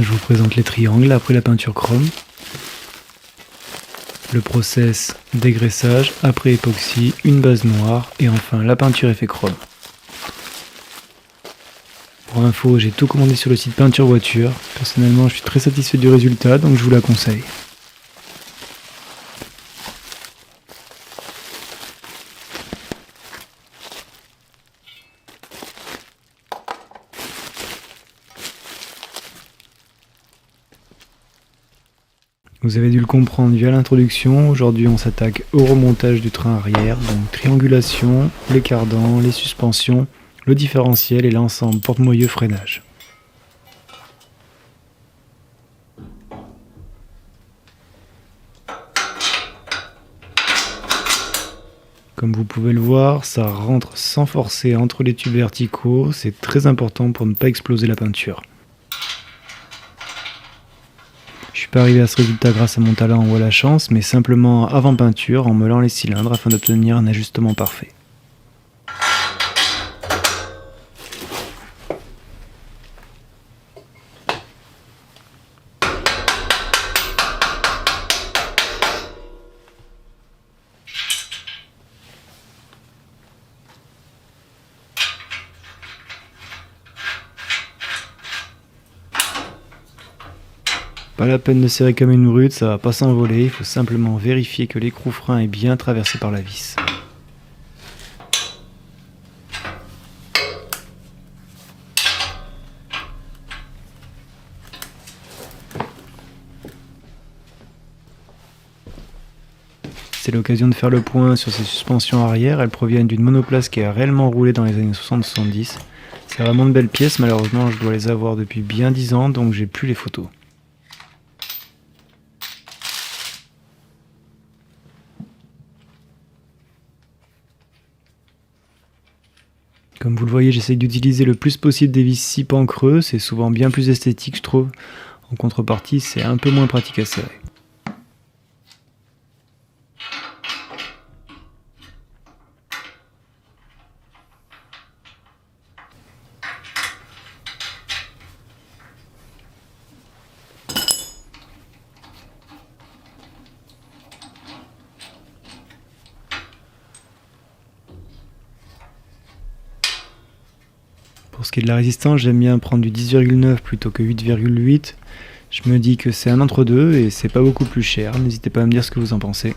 Je vous présente les triangles après la peinture chrome. Le process dégraissage après époxy, une base noire et enfin la peinture effet chrome. Pour info, j'ai tout commandé sur le site Peinture Voiture. Personnellement, je suis très satisfait du résultat, donc je vous la conseille. Vous avez dû le comprendre via l'introduction, aujourd'hui on s'attaque au remontage du train arrière, donc triangulation, les cardans, les suspensions, le différentiel et l'ensemble porte-moyeu freinage. Comme vous pouvez le voir, ça rentre sans forcer entre les tubes verticaux, c'est très important pour ne pas exploser la peinture. Je suis pas arrivé à ce résultat grâce à mon talent ou à la chance, mais simplement avant peinture en meulant les cylindres afin d'obtenir un ajustement parfait. Pas la peine de serrer comme une brute, ça va pas s'envoler, il faut simplement vérifier que l'écrou frein est bien traversé par la vis. C'est l'occasion de faire le point sur ces suspensions arrière, elles proviennent d'une monoplace qui a réellement roulé dans les années 60-70. C'est vraiment de belles pièces, malheureusement je dois les avoir depuis bien 10 ans, donc j'ai plus les photos. Comme vous le voyez, j'essaye d'utiliser le plus possible des vis 6 pans creux, c'est souvent bien plus esthétique je trouve. En contrepartie, c'est un peu moins pratique à serrer. Pour ce qui est de la résistance, j'aime bien prendre du 10,9 plutôt que 8,8. Je me dis que c'est un entre-deux et c'est pas beaucoup plus cher. N'hésitez pas à me dire ce que vous en pensez.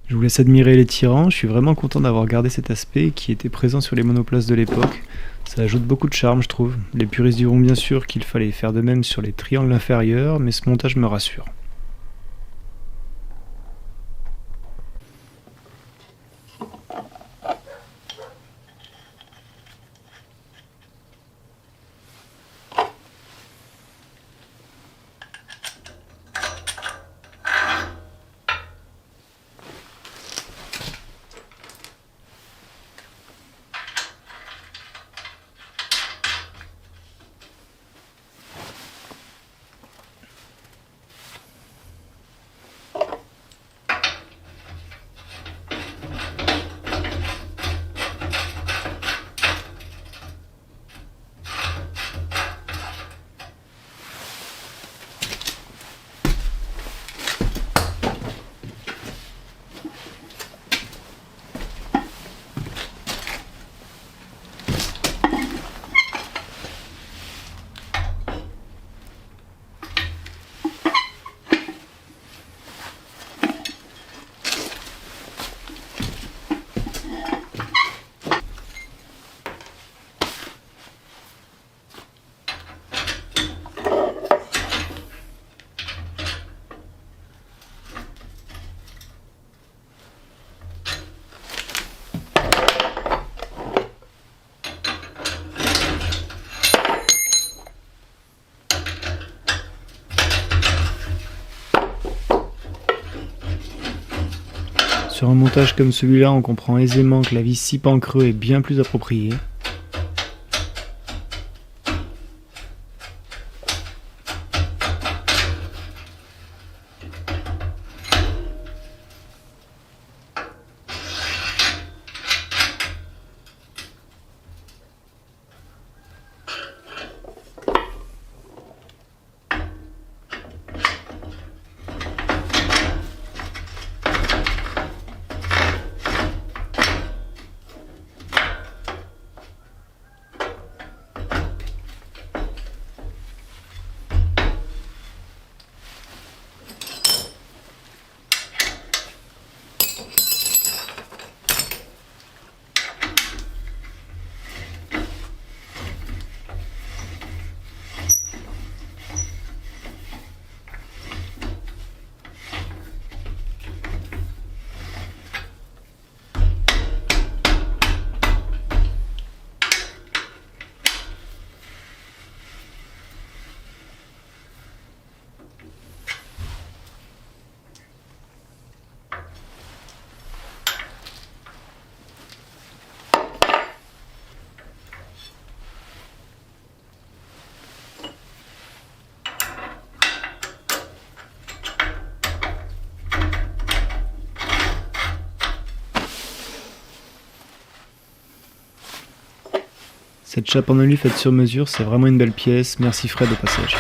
Je vous laisse admirer les tirants, je suis vraiment content d'avoir gardé cet aspect qui était présent sur les monoplaces de l'époque. Ça ajoute beaucoup de charme je trouve. Les puristes diront bien sûr qu'il fallait faire de même sur les triangles inférieurs, mais ce montage me rassure. Sur un montage comme celui-là, on comprend aisément que la vis 6 pans creux est bien plus appropriée. Cette chape en alu faite sur mesure, c'est vraiment une belle pièce. Merci Fred au passage.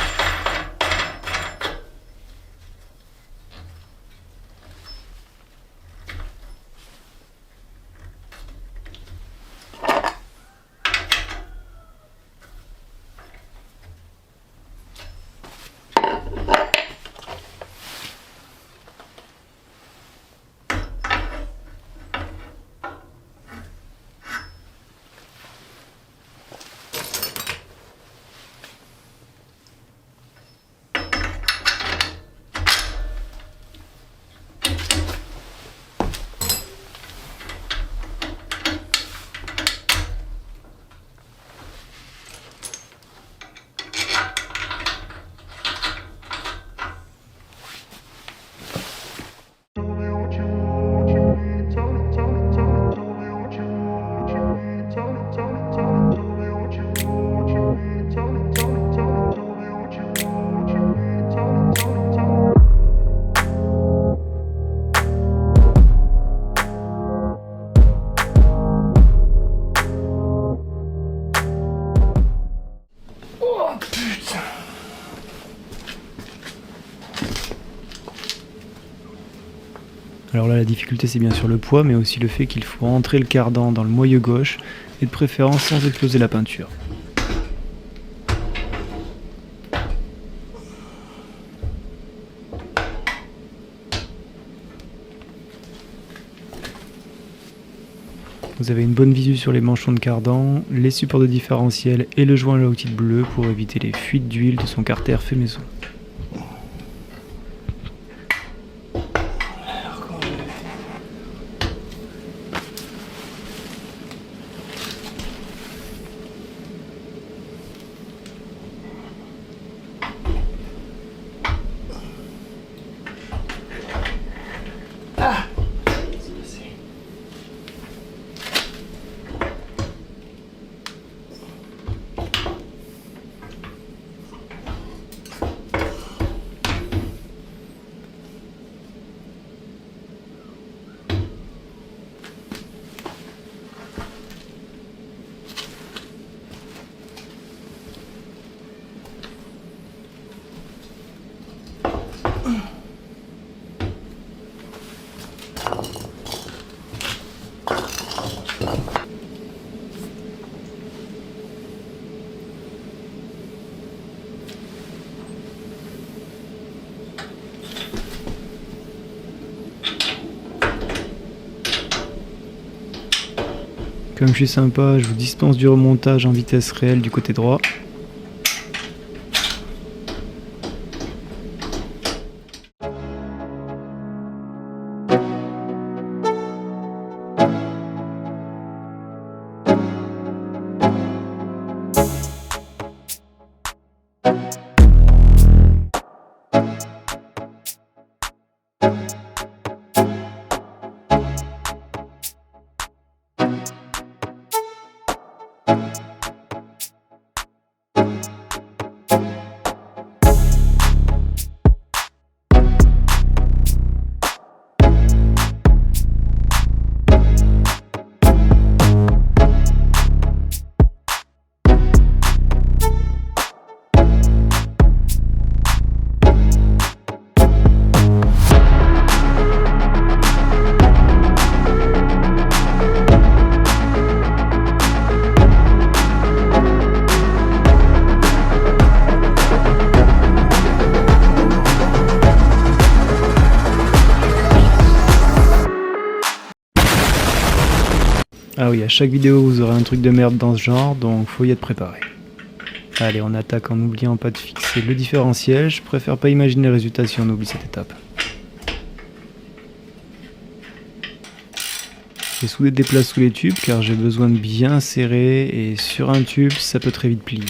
Alors là, la difficulté, c'est bien sûr le poids, mais aussi le fait qu'il faut entrer le cardan dans le moyeu gauche, et de préférence sans exploser la peinture. Vous avez une bonne visu sur les manchons de cardan, les supports de différentiel et le joint Low-Tide bleu pour éviter les fuites d'huile de son carter fait maison. Comme je suis sympa, je vous dispense du remontage en vitesse réelle du côté droit. Ah oui, à chaque vidéo vous aurez un truc de merde dans ce genre, donc faut y être préparé. Allez, on attaque en n'oubliant pas de fixer le différentiel, je préfère pas imaginer le résultat si on oublie cette étape. J'ai soudé des places sous les tubes car j'ai besoin de bien serrer et sur un tube ça peut très vite plier.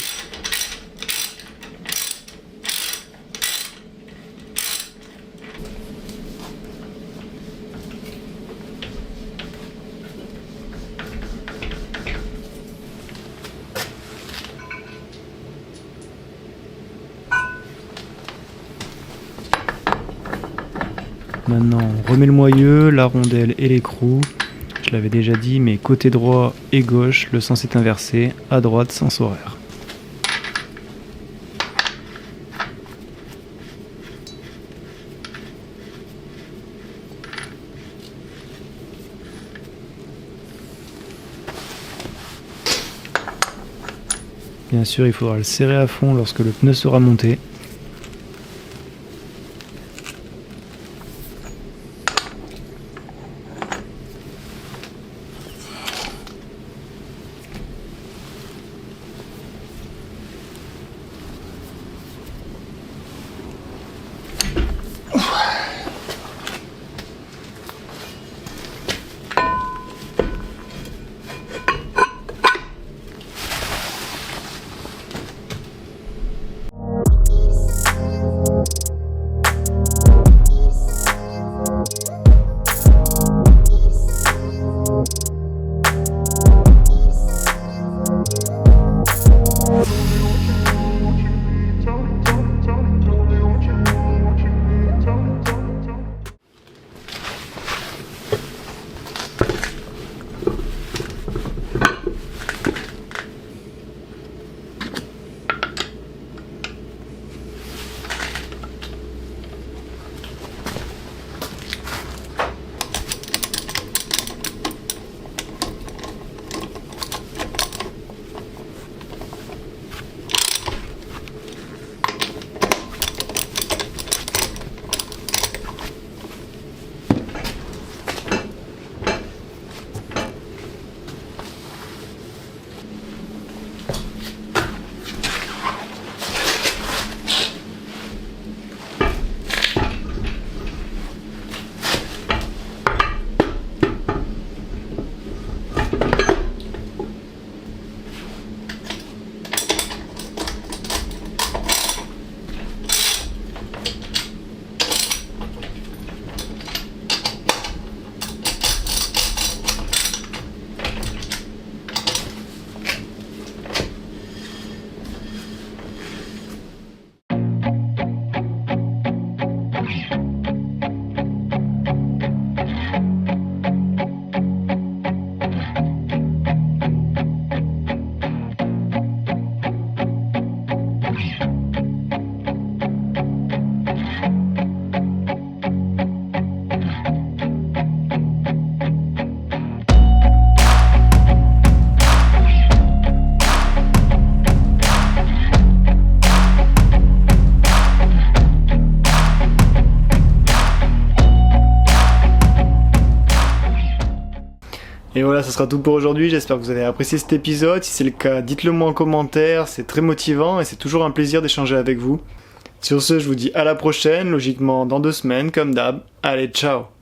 Maintenant on remet le moyeu, la rondelle et l'écrou. Je l'avais déjà dit, mais côté droit et gauche, le sens est inversé, à droite sens horaire. Bien sûr, il faudra le serrer à fond lorsque le pneu sera monté. Et voilà, ça sera tout pour aujourd'hui, j'espère que vous avez apprécié cet épisode. Si c'est le cas, dites-le moi en commentaire, c'est très motivant et c'est toujours un plaisir d'échanger avec vous. Sur ce, je vous dis à la prochaine, logiquement dans 2 semaines, comme d'hab. Allez, ciao!